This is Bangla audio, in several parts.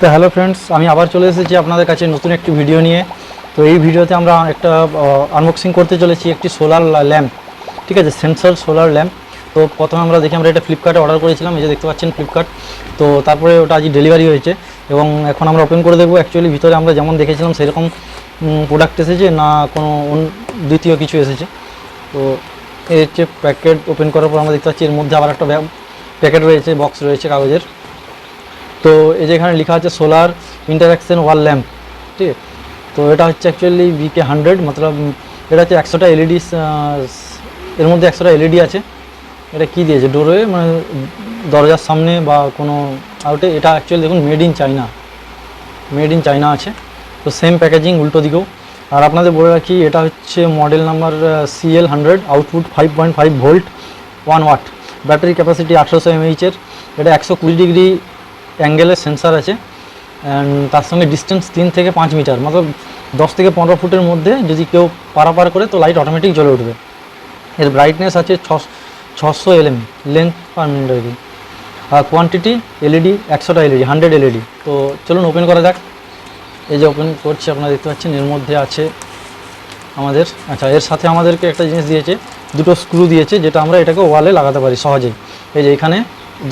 তো হ্যালো ফ্রেন্ডস, আমি আবার চলে এসেছি আপনাদের কাছে নতুন একটি ভিডিও নিয়ে। তো এই ভিডিওতে আমরা একটা আনবক্সিং করতে চলেছি একটি সোলার ল্যাম্প, ঠিক আছে, সেন্সর সোলার ল্যাম্প। তো প্রথমে আমরা দেখি, আমরা এটা ফ্লিপকার্টে অর্ডার করেছিলাম, এই যে দেখতে পাচ্ছেন ফ্লিপকার্ট। তো তারপরে ওটা আজ ডেলিভারি হয়েছে এবং এখন আমরা ওপেন করে দেখবো অ্যাকচুয়ালি ভিতরে আমরা যেমন দেখেছিলাম সেরকম প্রোডাক্ট এসেছে না কোনো দ্বিতীয় কিছু এসেছে। তো এই হচ্ছে প্যাকেট। ওপেন করার পর আমরা দেখতে পাচ্ছি এর মধ্যে আবার একটা প্যাকেট রয়েছে, বক্স রয়েছে কাগজের। তো এই যে এখানে লেখা আছে সোলার ইন্টারাকশন ওয়াল ল্যাম্প, ঠিক আছে। তো এটা হচ্ছে অ্যাকচুয়ালি BK100, মতলব এটা হচ্ছে 100টা এলইডি, এর মধ্যে 100টা এলইডি আছে। এটা কি দিয়েছে ডোরে, মানে দরজার সামনে বা কোনো আউটে। এটা অ্যাকচুয়ালি দেখুন মেড ইন চায়না আছে। তো সেম প্যাকেজিং উল্টো দিকেও। আর আপনাদের বলে রাখি, এটা হচ্ছে model number CL100, output 5.5 volt, 1 watt, battery capacity 800 mAh এর। এটা 120 ডিগ্রি অ্যাঙ্গেলের সেন্সার আছে, অ্যান্ড তার সঙ্গে ডিস্টেন্স 3 থেকে 5 মিটার, মতলব 10 থেকে 15 ফুটের মধ্যে যদি কেউ পারাপার করে তো লাইট অটোমেটিক জ্বলে উঠবে। এর ব্রাইটনেস আছে 600 LM লেন্থ পার মিনিট আর কি। আর কোয়ান্টিটি এলইডি 100টা এলইডি, 100 এলইডি। তো চলুন ওপেন করা যাক। এই যে ওপেন করছি, আপনারা দেখতে পাচ্ছেন এর মধ্যে আছে আমাদের, আচ্ছা, এর সাথে আমাদেরকে একটা জিনিস দিয়েছে, দুটো স্ক্রু দিয়েছে, যেটা আমরা এটাকে ওয়ালে লাগাতে পারি সহজেই। এই যে এখানে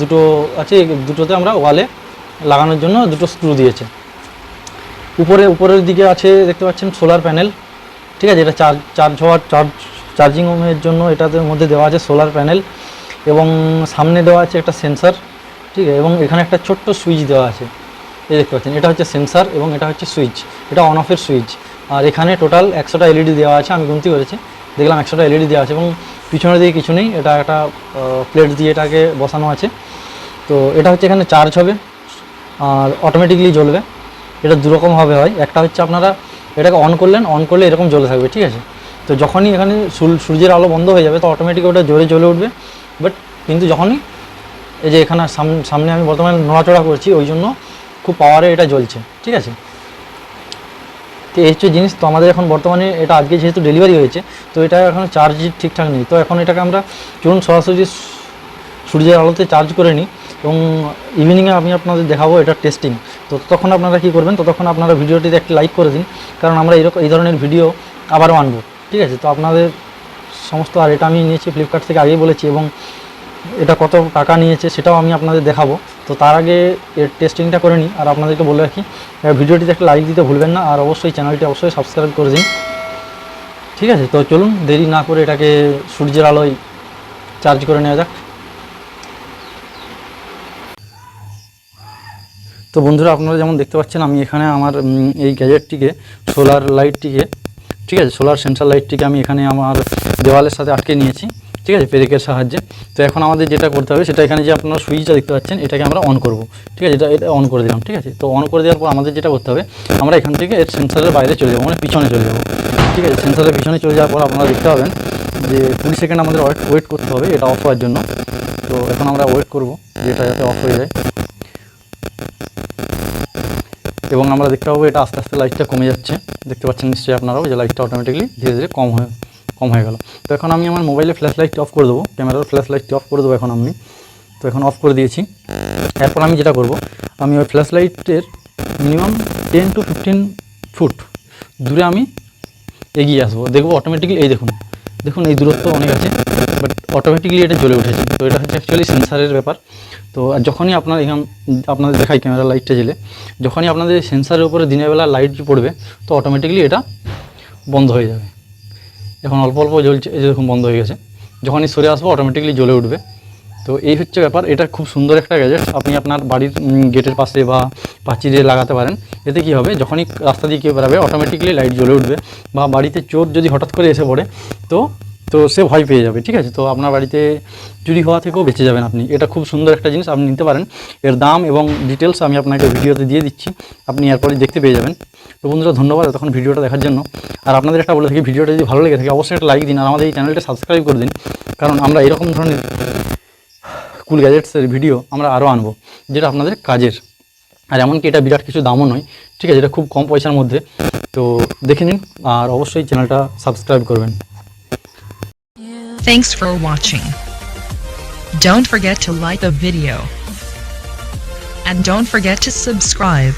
দুটো আছে, দুটোতে আমরা ওয়ালে লাগানোর জন্য দুটো স্ক্রু দিয়েছে। উপরের দিকে আছে দেখতে পাচ্ছেন সোলার প্যানেল, ঠিক আছে। এটা চার্জিংয়ের জন্য এটাতে মধ্যে দেওয়া আছে সোলার প্যানেল, এবং সামনে দেওয়া আছে একটা সেন্সার, ঠিক আছে। এবং এখানে একটা ছোট্ট সুইচ দেওয়া আছে, এই দেখতে পাচ্ছেন। এটা হচ্ছে সেন্সার এবং এটা হচ্ছে সুইচ, এটা অন অফের সুইচ। আর এখানে টোটাল 100টা এলইডি দেওয়া আছে, আমি গুনতি করেছি, দেখলাম 100টা এলইডি দেওয়া আছে। এবং পিছনের দিকে কিছু নেই, এটা একটা প্লেট দিয়ে এটাকে বসানো আছে। তো এটা হচ্ছে এখানে চার্জ হবে আর অটোমেটিকলি জ্বলবে। এটা দুরকম হয়। একটা হচ্ছে আপনারা এটাকে অন করলে এরকম জ্বলে থাকবে, ঠিক আছে। তো যখনই এখানে সূর্যের আলো বন্ধ হয়ে যাবে তো অটোমেটিক ওটা জ্বলে উঠবে। বাট কিন্তু যখনই এই যে এখানে সামনে আমি বর্তমানে নড়াচড়া করছি, ওই জন্য খুব পাওয়ারে এটা জ্বলছে, ঠিক আছে। তো এই হচ্ছে জিনিস। তো আমাদের এখন বর্তমানে এটা আজকে যেহেতু ডেলিভারি হয়েছে, তো এটা এখন চার্জ ঠিকঠাক নেই। তো এখন এটাকে আমরা চলুন সরাসরি সূর্যের আলোতে চার্জ করে নিই, এবং ইভিনিংয়ে আমি আপনাদের দেখাবো এটা টেস্টিং। তো তখন আপনারা কী করবেন, ততক্ষণ আপনারা ভিডিওটিতে একটি লাইক করে দিন, কারণ আমরা এই ধরনের ভিডিও আবারও আনবো, ঠিক আছে। তো আপনাদের সমস্ত, আর এটা আমি নিয়েছি ফ্লিপকার্ট থেকে, আগেই বলেছি, এবং এটা কত টাকা নিয়েছে সেটাও আমি আপনাদের দেখাবো। তো তার আগে এর টেস্টিংটা করে নিই। আর আপনাদেরকে বলে রাখি, ভিডিওটিতে একটা লাইক দিতে ভুলবেন না, আর অবশ্যই চ্যানেলটি অবশ্যই সাবস্ক্রাইব করে দিন, ঠিক আছে। তো চলুন দেরি না করে এটাকে সূর্যের আলোয় চার্জ করে নেওয়া যাক। তো বন্ধুরা, আপনারা যেমন দেখতে পাচ্ছেন, আমি এখানে আমার এই গ্যাজেটটিকে, সোলার লাইটটিকে, ঠিক আছে, সোলার সেন্সার লাইটটিকে আমি এখানে আমার দেওয়ালের সাথে আটকে নিয়েছি, ঠিক আছে, পেরেকের সাহায্যে। তো এখন আমাদের যেটা করতে হবে সেটা, এখানে যে আপনারা সুইচটা দেখতে পাচ্ছেন, এটাকে আমরা অন করব, ঠিক আছে। এটা অন করে দিলাম, ঠিক আছে। তো অন করে দেওয়ার পর আমাদের যেটা করতে হবে, আমরা এখান থেকে এর সেন্সারের বাইরে চলে যাবো, মানে পিছনে চলে যাবো, ঠিক আছে। সেন্সারের পিছনে চলে যাওয়ার পর আপনারা দেখতে পাবেন যে 20 সেকেন্ড আমাদের ওয়েট করতে হবে এটা অফ হওয়ার জন্য। তো এখন আমরা ওয়েট করব যে এটা যাতে অফ হয়ে যায়, এবং আমরা দেখতে পাবো এটা আস্তে আস্তে লাইটটা কমে যাচ্ছে। দেখতে পাচ্ছেন নিশ্চয়ই আপনারাও যে লাইটটা অটোমেটিকলি ধীরে ধীরে কম হয়ে গেল। তো এখন আমি আমার মোবাইলে ফ্ল্যাশ লাইটটি অফ করে দেবো, ক্যামেরার ফ্ল্যাশ লাইটটি অফ করে দেবো এখন আমি। তো এখন অফ করে দিয়েছি। এরপর আমি যেটা করব, আমি ওই ফ্ল্যাশ লাইটের মিনিমাম 10 to 15 ফুট দূরে আমি এগিয়ে আসবো, দেখবো অটোমেটিকলি, এই দেখুন এই দূরত্ব অনেক আছে, বাট অটোমেটিকলি এটা জ্বলে উঠেছে। তো এটা হচ্ছে অ্যাকচুয়ালি সেন্সারের ব্যাপার। তো যখনই আপনাদের দেখাই ক্যামেরা লাইটটা জ্বলে, যখনই আপনাদের সেন্সারের উপরে দিনের বেলা লাইট পড়বে তো অটোমেটিকলি এটা বন্ধ হয়ে যাবে। এখন অল্প অল্প জ্বলছে, এই দেখুন বন্ধ হয়ে গেছে। যখনই সরে আসবো অটোমেটিকলি জ্বলে উঠবে। তো এই হচ্ছে ব্যাপার। এটা খুব সুন্দর একটা গ্যাজেট, আপনি আপনার বাড়ির গেটের পাশে বা পাঁচিলে লাগাতে পারেন। এতে কী হবে, যখনই রাস্তা দিয়ে কেউ বেরাবে অটোমেটিকলি লাইট জ্বলে উঠবে। বা বাড়িতে চোর যদি হঠাৎ করে এসে পড়ে তো সে ভয় পেয়ে যাবে, ঠিক আছে। তো আপনার বাড়িতে চুরি হওয়া থেকেও বেঁচে যাবেন আপনি। এটা খুব সুন্দর একটা জিনিস, আপনি নিতে পারেন। এর দাম এবং ডিটেলস আমি আপনাকে ভিডিওতে দিয়ে দিচ্ছি, আপনি এরপরে দেখতে পেয়ে যাবেন। তো বন্ধুরা, ধন্যবাদ তখন ভিডিওটা দেখার জন্য। আর আপনাদের একটা বলে থাকি, ভিডিওটা যদি ভালো লেগে থাকে অবশ্যই একটা লাইক দিন, আর আমাদের এই চ্যানেলটা সাবস্ক্রাইব করে দিন, কারণ আমরা এরকম ধরনের কুল গ্যাজেটসের ভিডিও আমরা আরও আনবো, যেটা আপনাদের কাজের। আর এমনকি এটা বিরাট কিছু দামও নয়, ঠিক আছে, এটা খুব কম পয়সার মধ্যে। তো দেখে নিন, আর অবশ্যই চ্যানেলটা সাবস্ক্রাইব করবেন। Thanks for watching. Don't forget to like the video and don't forget to subscribe.